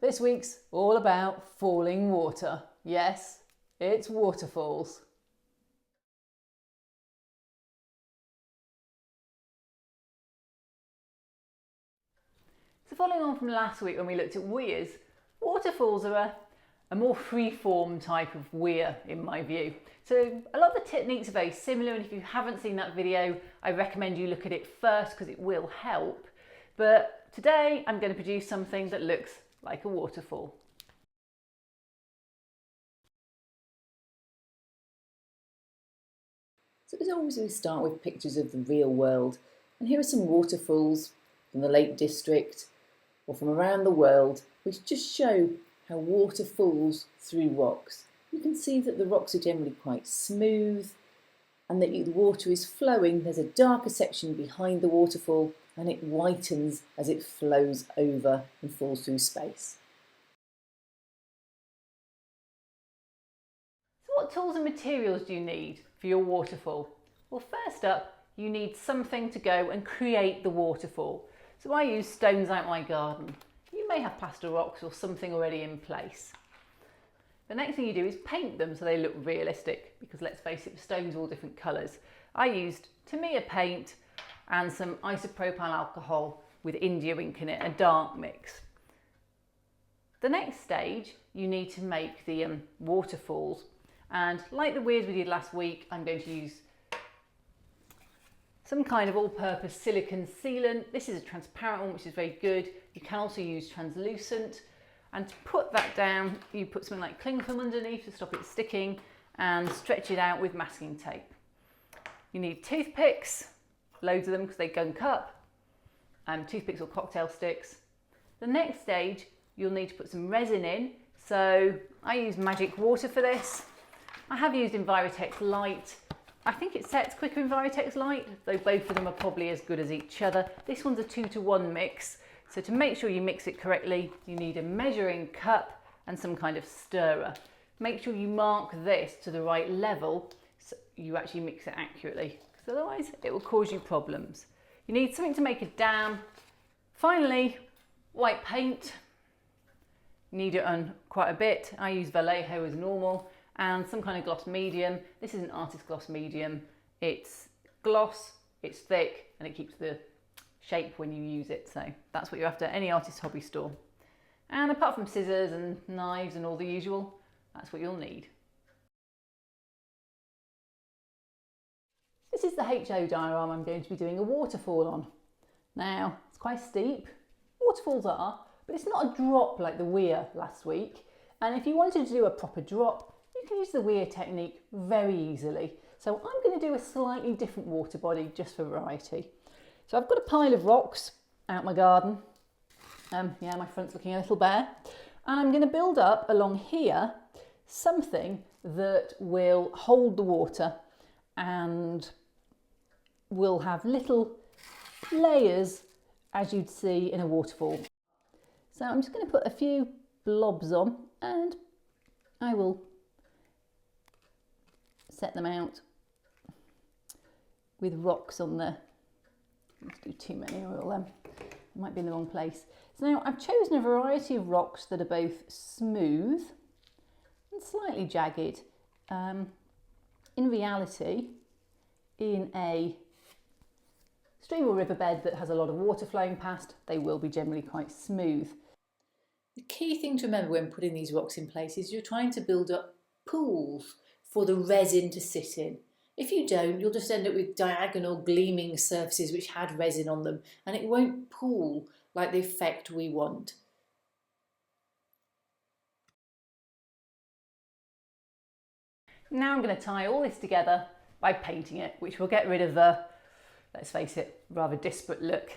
This week's all about falling water. Yes, it's waterfalls. So following on from last week when we looked at weirs, waterfalls are a more free-form type of weir in my view. So a lot of the techniques are very similar, and if you haven't seen that video, I recommend you look at it first because it will help. But today I'm going to produce something that looks like a waterfall. So as always, we start with pictures of the real world, and here are some waterfalls from the Lake District or from around the world which just show how water falls through rocks. You can see that the rocks are generally quite smooth and that the water is flowing. There's a darker section behind the waterfall and it whitens as it flows over and falls through space. So what tools and materials do you need for your waterfall? Well, first up, you need something to go and create the waterfall. So I use stones out my garden. You may have plaster rocks or something already in place. The next thing you do is paint them so they look realistic, because let's face it, the stones are all different colours. I used Tamiya paint and some isopropyl alcohol with India ink in it, a dark mix. The next stage, you need to make the waterfalls, and like the weirs we did last week, I'm going to use some kind of all-purpose silicone sealant. This is a transparent one, which is very good. You can also use translucent. And to put that down, you put something like cling film underneath to stop it sticking and stretch it out with masking tape. You need toothpicks, loads of them because they gunk up, toothpicks or cocktail sticks. The next stage, you'll need to put some resin in. So I use magic water for this. I have used Envirotex Light. I think it sets quicker in Envirotex Light, though both of them are probably as good as each other. This one's a 2-to-1 mix. So to make sure you mix it correctly, you need a measuring cup and some kind of stirrer. Make sure you mark this to the right level so you actually mix it accurately, because otherwise it will cause you problems. You need something to make a dam. Finally, white paint. You need it on quite a bit. I use Vallejo as normal, and some kind of gloss medium. This is an artist gloss medium. It's gloss, it's thick, and it keeps the shape when you use it, so that's what you're after at any artist hobby store. And apart from scissors and knives and all the usual, that's what you'll need. This is the HO diagram I'm going to be doing a waterfall on. Now, it's quite steep, waterfalls are, but it's not a drop like the weir last week. And if you wanted to do a proper drop, you can use the weir technique very easily. So I'm going to do a slightly different water body just for variety. So I've got a pile of rocks out my garden. Yeah, my front's looking a little bare. And I'm going to build up along here something that will hold the water and will have little layers as you'd see in a waterfall. So I'm just going to put a few blobs on and I will set them out with rocks on there. Let's do too many or I might be in the wrong place. So now I've chosen a variety of rocks that are both smooth and slightly jagged. In reality, in a stream or riverbed that has a lot of water flowing past, they will be generally quite smooth. The key thing to remember when putting these rocks in place is you're trying to build up pools for the resin to sit in. If you don't, you'll just end up with diagonal gleaming surfaces which had resin on them, and it won't pool like the effect we want. Now I'm going to tie all this together by painting it, which will get rid of the, let's face it, rather disparate look.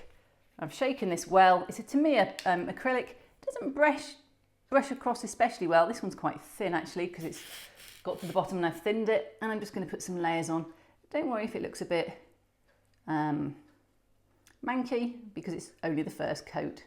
I've shaken this well. It's a Tamiya acrylic. It doesn't brush across especially well. This one's quite thin actually because it's got to the bottom and I've thinned it, and I'm just going to put some layers on. Don't worry if it looks a bit manky because it's only the first coat.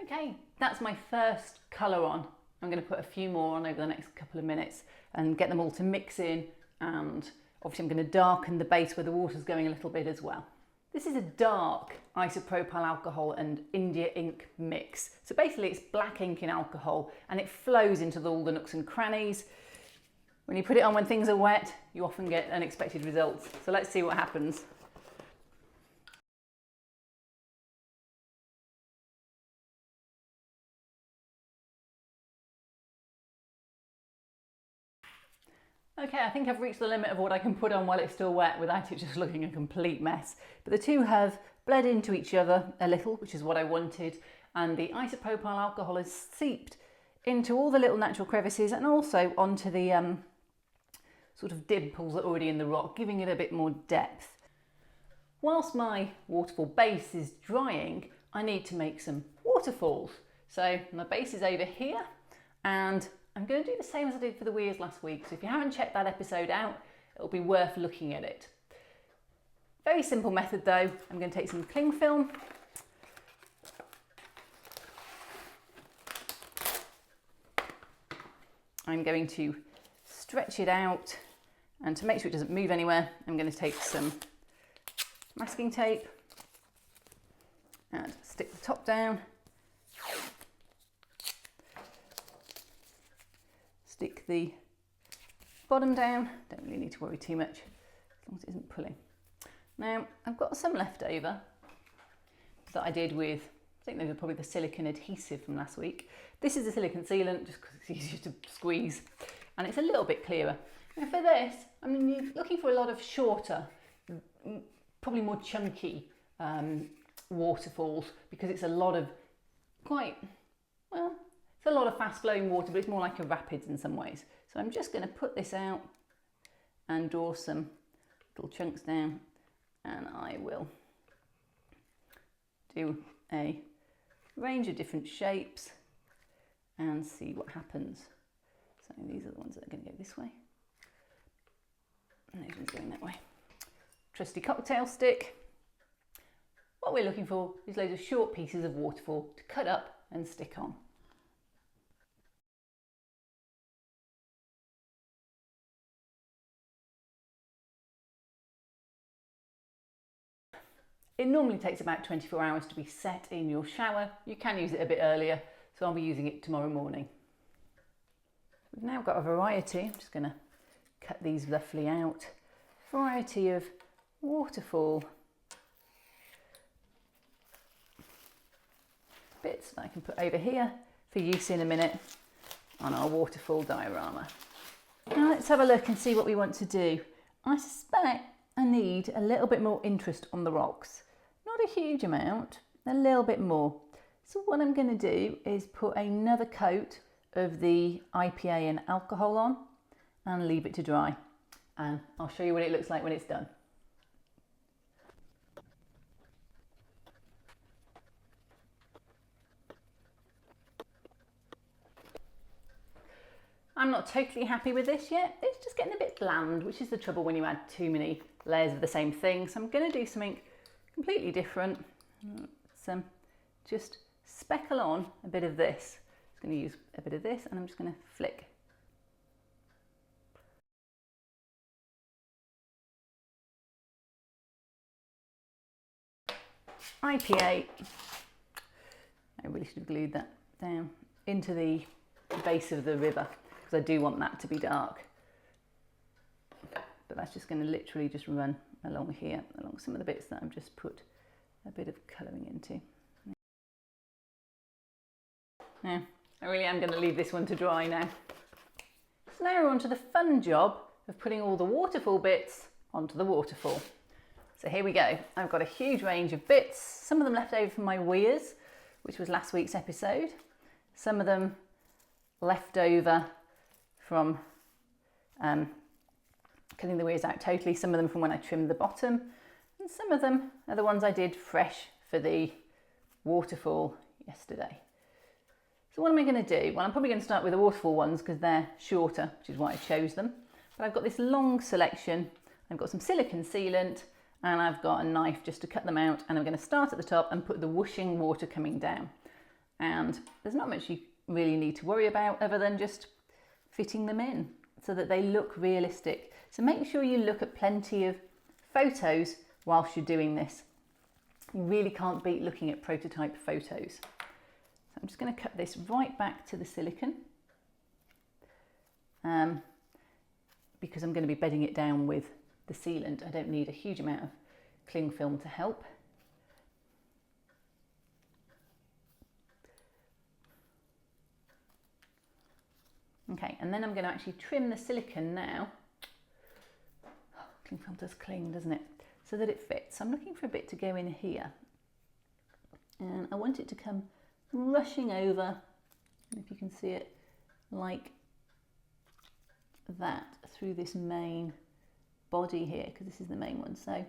Okay, that's my first colour on. I'm going to put a few more on over the next couple of minutes and get them all to mix in, and obviously I'm going to darken the base where the water's going a little bit as well. This is a dark isopropyl alcohol and India ink mix. So basically it's black ink in alcohol and it flows into all the nooks and crannies. When you put it on when things are wet, you often get unexpected results. So let's see what happens. Okay, I think I've reached the limit of what I can put on while it's still wet without it just looking a complete mess. But the two have bled into each other a little, which is what I wanted, and the isopropyl alcohol has seeped into all the little natural crevices and also onto the sort of dimples that are already in the rock, giving it a bit more depth. Whilst my waterfall base is drying, I need to make some waterfalls. So my base is over here, and I'm going to do the same as I did for the weirs last week. So if you haven't checked that episode out, it'll be worth looking at it. Very simple method though. I'm going to take some cling film. I'm going to stretch it out, and to make sure it doesn't move anywhere, I'm going to take some masking tape and stick the top down. Stick the bottom down, don't really need to worry too much as long as it isn't pulling. Now I've got some left over that I did with, I think those are probably the silicone adhesive from last week. This is the silicone sealant just because it's easier to squeeze and it's a little bit clearer. Now for this, you're looking for a lot of shorter, probably more chunky waterfalls, because it's a lot of it's a lot of fast flowing water, but it's more like a rapids in some ways. So I'm just going to put this out and draw some little chunks down, and I will do a range of different shapes and see what happens. So these are the ones that are going to go this way, and those ones going that way. Trusty cocktail stick. What we're looking for is loads of short pieces of waterfall to cut up and stick on. It normally takes about 24 hours to be set in your shower. You can use it a bit earlier, so I'll be using it tomorrow morning. We've now got a variety, I'm just going to cut these roughly out, variety of waterfall bits that I can put over here for use in a minute on our waterfall diorama. Now let's have a look and see what we want to do. I suspect I need a little bit more interest on the rocks. Not a huge amount, a little bit more. So what I'm going to do is put another coat of the IPA and alcohol on and leave it to dry. And I'll show you what it looks like when it's done. I'm not totally happy with this yet. It's just getting a bit bland, which is the trouble when you add too many layers of the same thing. So I'm going to do something completely different. So just speckle on a bit of this. I'm going to use a bit of this, and I'm just going to flick. IPA. I really should have glued that down into the base of the river, because I do want that to be dark. But that's just going to literally just run along here, along some of the bits that I've just put a bit of colouring into. Now, I really am going to leave this one to dry now. So now we're on to the fun job of putting all the waterfall bits onto the waterfall. So here we go. I've got a huge range of bits, some of them left over from my weirs, which was last week's episode. Some of them left over from cutting the weirs out totally, some of them from when I trimmed the bottom, and some of them are the ones I did fresh for the waterfall yesterday. So what am I going to do? Well, I'm probably going to start with the waterfall ones because they're shorter, which is why I chose them. But I've got this long selection. I've got some silicone sealant, and I've got a knife just to cut them out, and I'm going to start at the top and put the whooshing water coming down. And there's not much really need to worry about other than just fitting them in so that they look realistic. So make sure you look at plenty of photos whilst you're doing this. You really can't beat looking at prototype photos. So I'm just going to cut this right back to the silicone because I'm going to be bedding it down with the sealant. I don't need a huge amount of cling film to help. Okay, and then I'm going to actually trim the silicone now. Oh, cling film does cling, doesn't it? So that it fits. So I'm looking for a bit to go in here. And I want it to come rushing over, if you can see it, like that, through this main body here, because this is the main one. So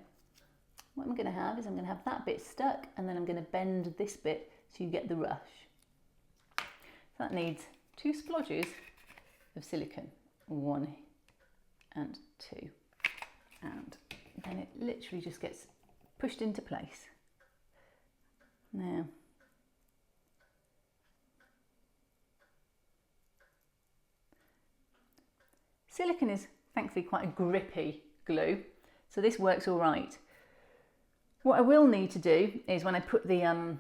what I'm going to have is I'm going to have that bit stuck, and then I'm going to bend this bit so you get the rush. So that needs 2 splodges of silicone, 1 and 2, and then it literally just gets pushed into place. Now, silicone is thankfully quite a grippy glue, so this works all right. What I will need to do is when I put the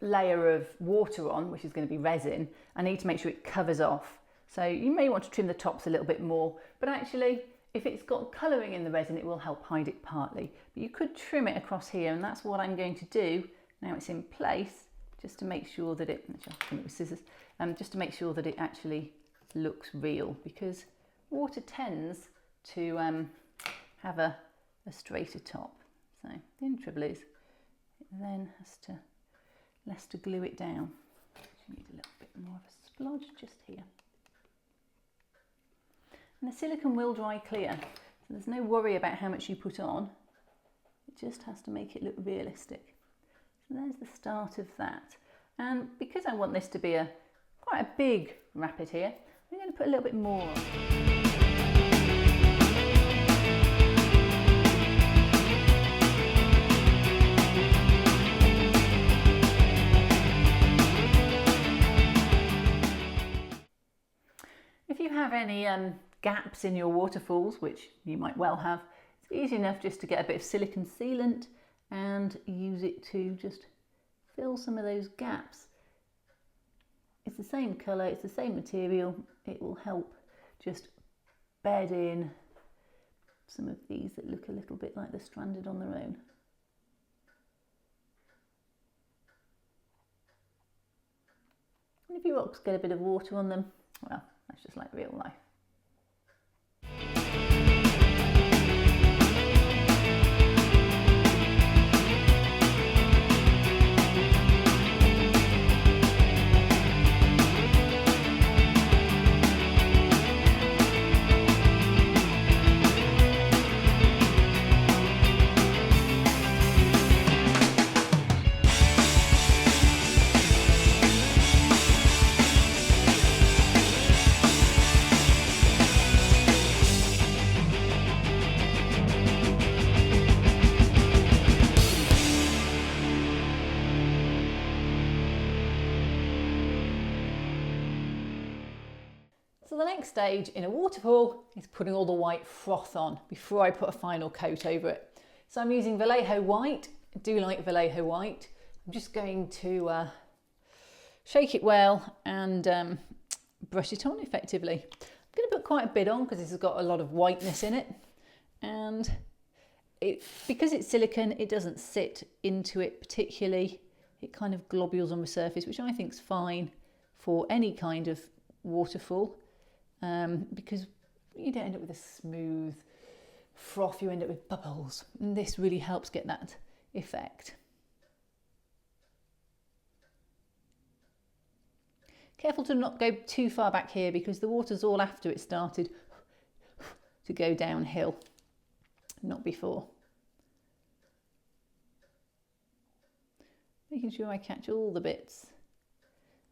layer of water on, which is going to be resin, I need to make sure it covers off. So you may want to trim the tops a little bit more, but actually if it's got colouring in the resin, it will help hide it partly. But you could trim it across here, and that's what I'm going to do. Now it's in place, just to make sure that it, actually I'll trim it with scissors, just to make sure that it actually looks real, because water tends to have a straighter top. So the only trouble is it then has to less to glue it down. You need a little bit more of a splodge just here. And the silicone will dry clear, so there's no worry about how much you put on. It just has to make it look realistic. So there's the start of that. And because I want this to be quite a big rapid here, I'm going to put a little bit more on. If you have any gaps in your waterfalls, which you might well have, it's easy enough just to get a bit of silicone sealant and use it to just fill some of those gaps. It's the same colour, it's the same material, it will help just bed in some of these that look a little bit like they're stranded on their own. And if your rocks get a bit of water on them, well, that's just like real life. So the next stage in a waterfall is putting all the white froth on before I put a final coat over it. So I'm using Vallejo white. I do like Vallejo white. I'm just going to shake it well and brush it on effectively. I'm going to put quite a bit on because this has got a lot of whiteness in it, and because it's silicone, it doesn't sit into it particularly. It kind of globules on the surface, which I think is fine for any kind of waterfall. Because you don't end up with a smooth froth, you end up with bubbles, and this really helps get that effect. Careful to not go too far back here because the water's all after it started to go downhill, not before. Making sure I catch all the bits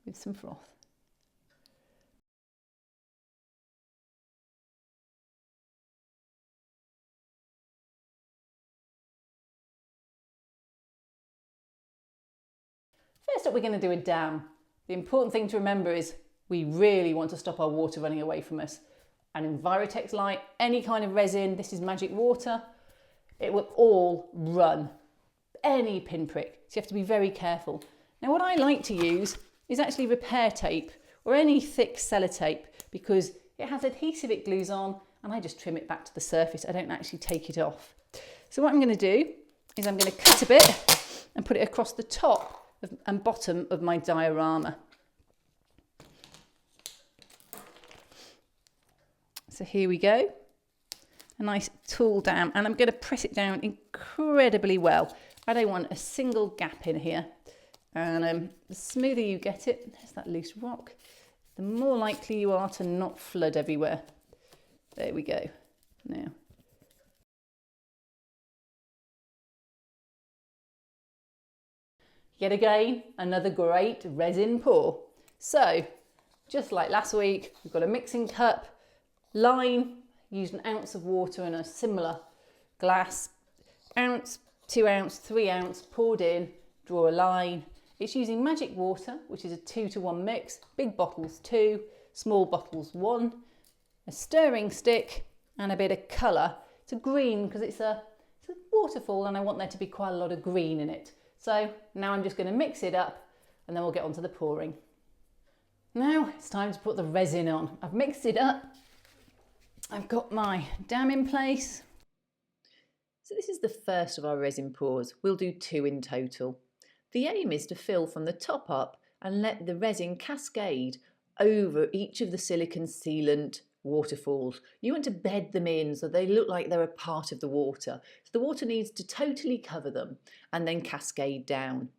with some froth. Next up, we're going to do a dam. The important thing to remember is we really want to stop our water running away from us. And Envirotex Light, any kind of resin, this is magic water, it will all run, any pinprick. So you have to be very careful. Now what I like to use is actually repair tape or any thick sellotape because it has adhesive it glues on and I just trim it back to the surface. I don't actually take it off. So what I'm going to do is I'm going to cut a bit and put it across the top and bottom of my diorama. So here we go, a nice tall dam, and I'm going to press it down incredibly well. I don't want a single gap in here, and the smoother you get it, there's that loose rock, the more likely you are to not flood everywhere. There we go. Now, yet again, another great resin pour. So, just like last week, we've got a mixing cup, line, used 1 ounce of water in a similar glass, ounce, 2 ounce, 3 ounce, poured in, draw a line. It's using magic water, which is a 2-to-1 mix, big bottles 2, small bottles 1, a stirring stick and a bit of colour. It's a green because it's a waterfall and I want there to be quite a lot of green in it. So now I'm just going to mix it up and then we'll get on to the pouring. Now it's time to put the resin on. I've mixed it up. I've got my dam in place. So this is the first of our resin pours. We'll do 2 in total. The aim is to fill from the top up and let the resin cascade over each of the silicone sealant waterfalls. You want to bed them in so they look like they're a part of the water. So the water needs to totally cover them and then cascade down.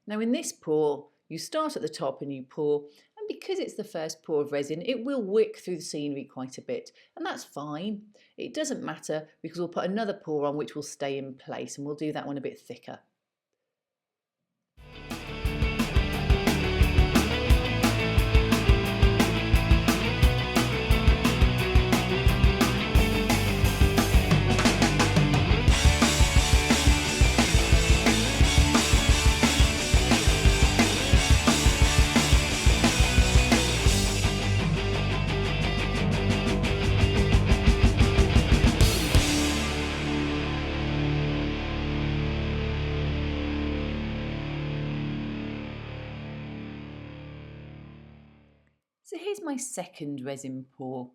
Now in this pour, you start at the top and you pour, and because it's the first pour of resin, it will wick through the scenery quite a bit, and that's fine. It doesn't matter because we'll put another pour on which will stay in place, and we'll do that one a bit thicker. So here's my second resin pour.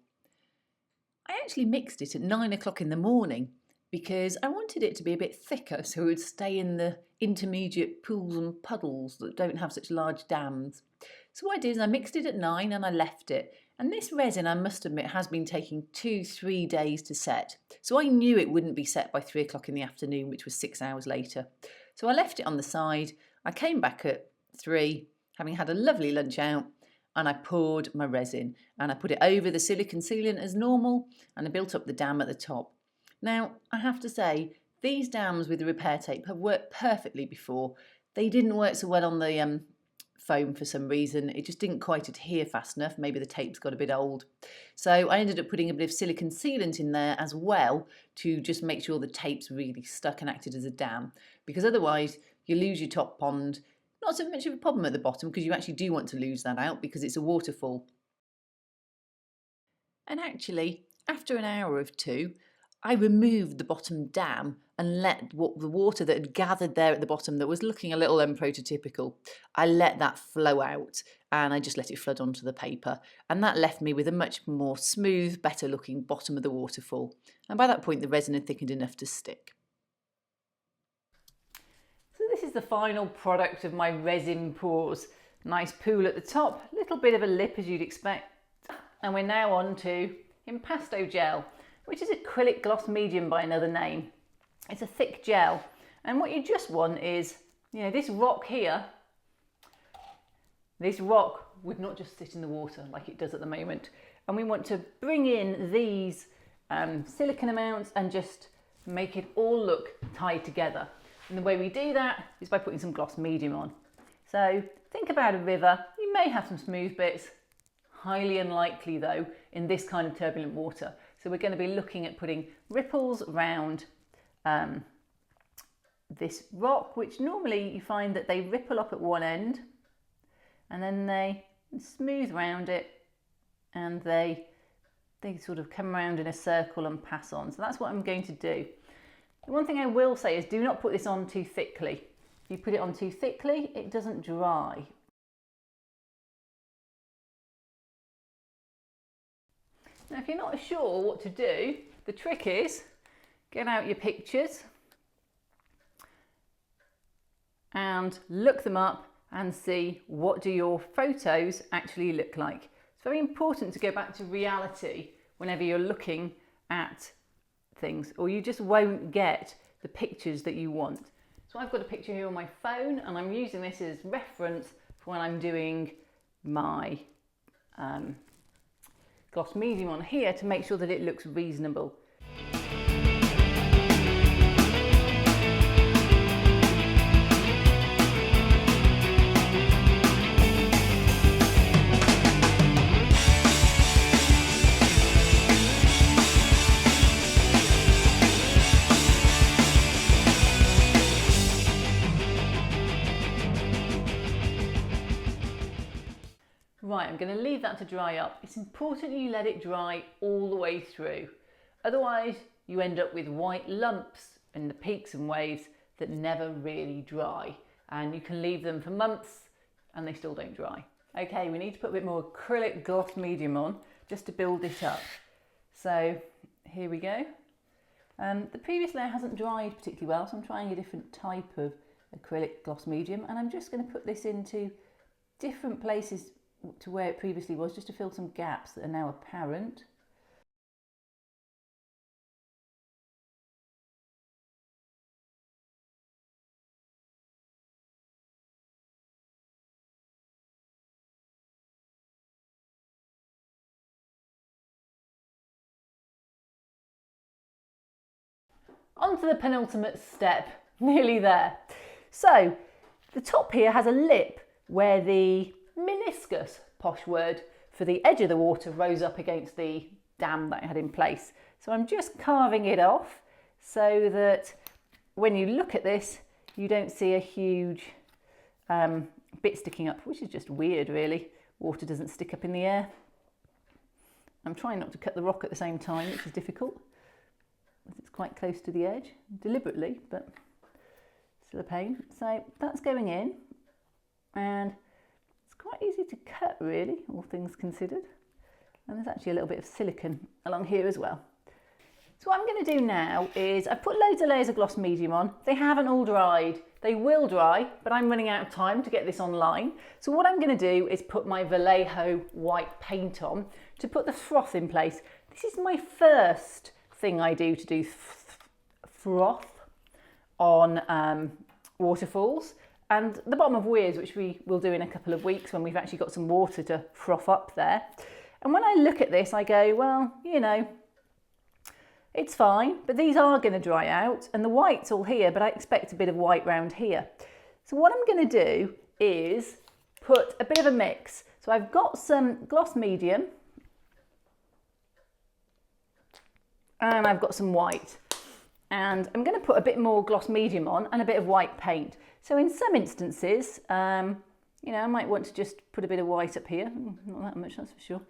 I actually mixed it at 9 o'clock in the morning because I wanted it to be a bit thicker so it would stay in the intermediate pools and puddles that don't have such large dams. So what I did is I mixed it at 9 and I left it. And this resin, I must admit, has been taking 2-3 days to set. So I knew it wouldn't be set by 3 o'clock in the afternoon, which was 6 hours later. So I left it on the side. I came back at 3, having had a lovely lunch out, and I poured my resin and I put it over the silicone sealant as normal and I built up the dam at the top. Now, I have to say, these dams with the repair tape have worked perfectly before. They didn't work so well on the foam for some reason. It just didn't quite adhere fast enough. Maybe the tape's got a bit old. So I ended up putting a bit of silicone sealant in there as well to just make sure the tape's really stuck and acted as a dam, because otherwise you lose your top pond. Not so much of a problem at the bottom because you actually do want to lose that out because it's a waterfall. And actually, after an hour or 2, I removed the bottom dam and let the water that had gathered there at the bottom that was looking a little unprototypical, I let that flow out and I just let it flood onto the paper. And that left me with a much more smooth, better looking bottom of the waterfall. And by that point, the resin had thickened enough to stick. This is the final product of my resin pours. Nice pool at the top, a little bit of a lip as you'd expect. And we're now on to impasto gel, which is acrylic gloss medium by another name. It's a thick gel. And what you just want is, this rock here, this rock would not just sit in the water like it does at the moment. And we want to bring in these silicone amounts and just make it all look tied together. And the way we do that is by putting some gloss medium on. So think about a river. You may have some smooth bits. Highly unlikely though in this kind of turbulent water. So we're going to be looking at putting ripples around this rock, which normally you find that they ripple up at one end and then they smooth round it, and they sort of come around in a circle and pass on. So that's what I'm going to do. The one thing I will say is do not put this on too thickly. If you put it on too thickly, it doesn't dry. Now, if you're not sure what to do, the trick is get out your pictures and look them up and see what do your photos actually look like. It's very important to go back to reality whenever you're looking at things, or you just won't get the pictures that you want. So I've got a picture here on my phone, and I'm using this as reference for when I'm doing my gloss medium on here to make sure that it looks reasonable. Right, I'm going to leave that to dry up. It's important you let it dry all the way through. Otherwise, you end up with white lumps in the peaks and waves that never really dry. And you can leave them for months and they still don't dry. Okay, we need to put a bit more acrylic gloss medium on just to build it up. So here we go. The previous layer hasn't dried particularly well, so I'm trying a different type of acrylic gloss medium, and I'm just going to put this into different places to where it previously was, just to fill some gaps that are now apparent. On to the penultimate step, nearly there. So the top here has a lip where the meniscus, posh word, for the edge of the water rose up against the dam that I had in place. So I'm just carving it off so that when you look at this, you don't see a huge bit sticking up, which is just weird really. Water doesn't stick up in the air. I'm trying not to cut the rock at the same time, which is difficult. It's quite close to the edge, deliberately, but still a pain. So that's going in, and it's quite easy to cut really, all things considered. And there's actually a little bit of silicone along here as well. So what I'm going to do now is I've put loads of layers of gloss medium on. They haven't all dried. They will dry, but I'm running out of time to get this online. So what I'm going to do is put my Vallejo white paint on to put the froth in place. This is my first thing I do to do froth on waterfalls, and the bottom of weirs, which we will do in a couple of weeks when we've actually got some water to froth up there. And when I look at this, I go, well, you know, it's fine, but these are going to dry out, and the white's all here, but I expect a bit of white round here. So what I'm going to do is put a bit of a mix. So I've got some gloss medium, and I've got some white, and I'm going to put a bit more gloss medium on and a bit of white paint. So in some instances, you know, I might want to just put a bit of white up here, not that much, that's for sure.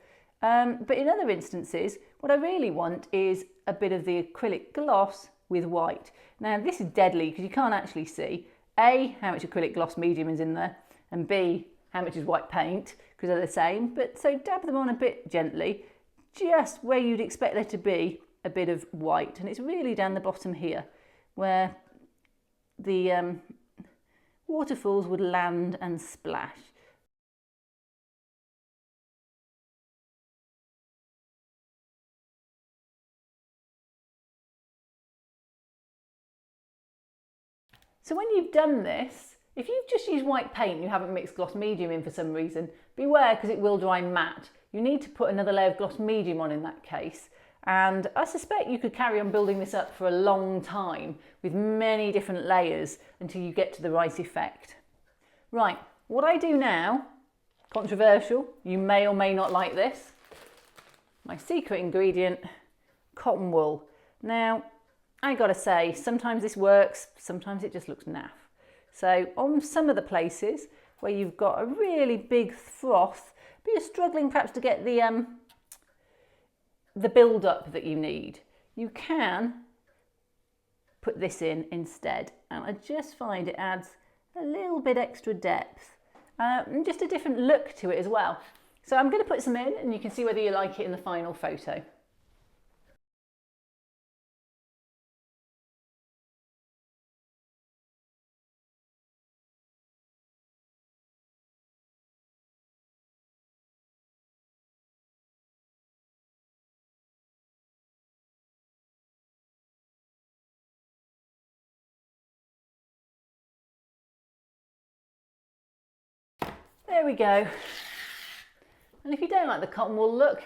But in other instances, what I really want is a bit of the acrylic gloss with white. Now this is deadly because you can't actually see A, how much acrylic gloss medium is in there, and B, how much is white paint, because they're the same. But so dab them on a bit gently, just where you'd expect there to be a bit of white, and it's really down the bottom here where the waterfalls would land and splash. So when you've done this, if you've just used white paint and you haven't mixed gloss medium in for some reason, beware because it will dry matte. You need to put another layer of gloss medium on in that case. And I suspect you could carry on building this up for a long time with many different layers until you get to the right effect. Right, what I do now, controversial, you may or may not like this, my secret ingredient, cotton wool. Now, I gotta say, sometimes this works, sometimes it just looks naff. So on some of the places where you've got a really big froth, but you're struggling perhaps to get the build-up that you need, you can put this in instead. And I just find it adds a little bit extra depth and just a different look to it as well. So I'm going to put some in and you can see whether you like it in the final photo. There we go. And if you don't like the cotton wool look,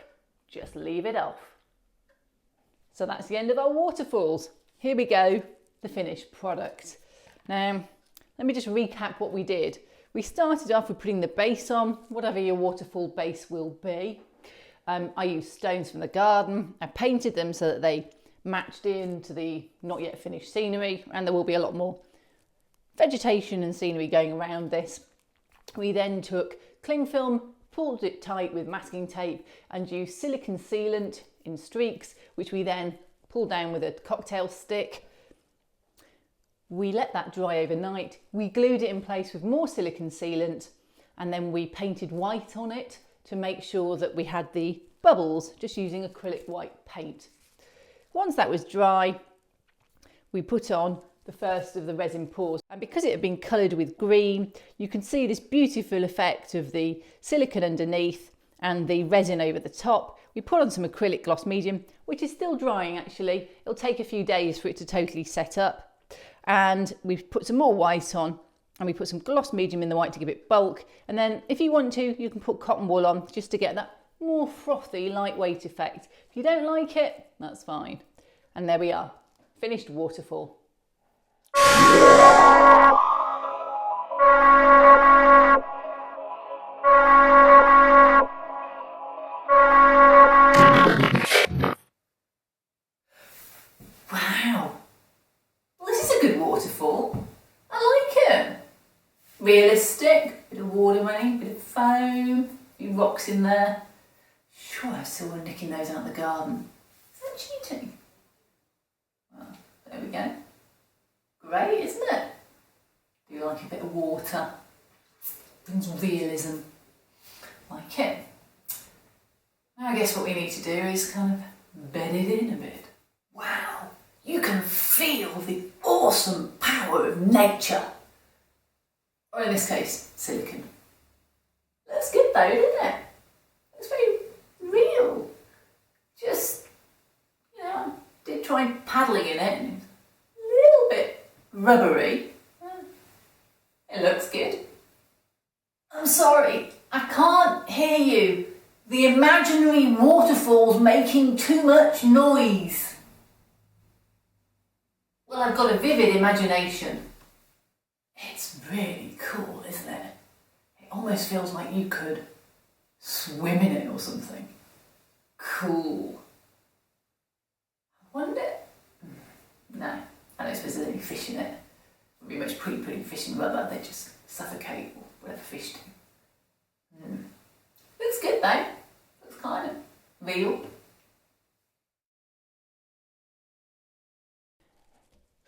just leave it off. So that's the end of our waterfalls. Here we go, the finished product. Now, let me just recap what we did. We started off with putting the base on, whatever your waterfall base will be. I used stones from the garden. I painted them so that they matched into the not yet finished scenery, and there will be a lot more vegetation and scenery going around this. We then took cling film, pulled it tight with masking tape and used silicone sealant in streaks, which we then pulled down with a cocktail stick. We let that dry overnight. We glued it in place with more silicone sealant and then we painted white on it to make sure that we had the bubbles, just using acrylic white paint. Once that was dry, we put on the first of the resin pours, and because it had been coloured with green, you can see this beautiful effect of the silicone underneath and the resin over the top. We put on some acrylic gloss medium, which is still drying actually. It'll take a few days for it to totally set up. And we've put some more white on and we put some gloss medium in the white to give it bulk. And then if you want to, you can put cotton wool on just to get that more frothy, lightweight effect. If you don't like it, that's fine. And there we are, finished waterfall. Wow, well, this is a good waterfall. I like it. Realistic, bit of water running, bit of foam, a few rocks in there. Sure, I still were nicking those out of the garden. Is that cheating? Well, there we go. Great, isn't it? Do you like a bit of water? Brings realism. Like it. Now I guess what we need to do is kind of bed it in a bit. Wow, you can feel the awesome power of nature. Or in this case, silicone. Looks good though, doesn't it? Looks very real. Just, you know, I did try paddling in it and a little bit rubbery. It looks good. I'm sorry, I can't hear you. The imaginary waterfall's making too much noise. Well, I've got a vivid imagination. It's really cool, isn't it? It almost feels like you could swim in it or something. Cool. I wonder... No, I don't suppose there's any fish in it. It would be much pretty putting fish in rubber, they just suffocate or whatever fish do. Looks good though. Looks kind of real.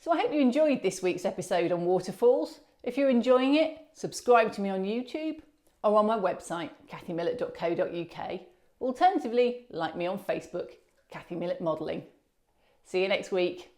So I hope you enjoyed this week's episode on waterfalls. If you're enjoying it, subscribe to me on YouTube or on my website, kathymillett.co.uk. Alternatively, like me on Facebook, Kathy Millett Modelling. See you next week.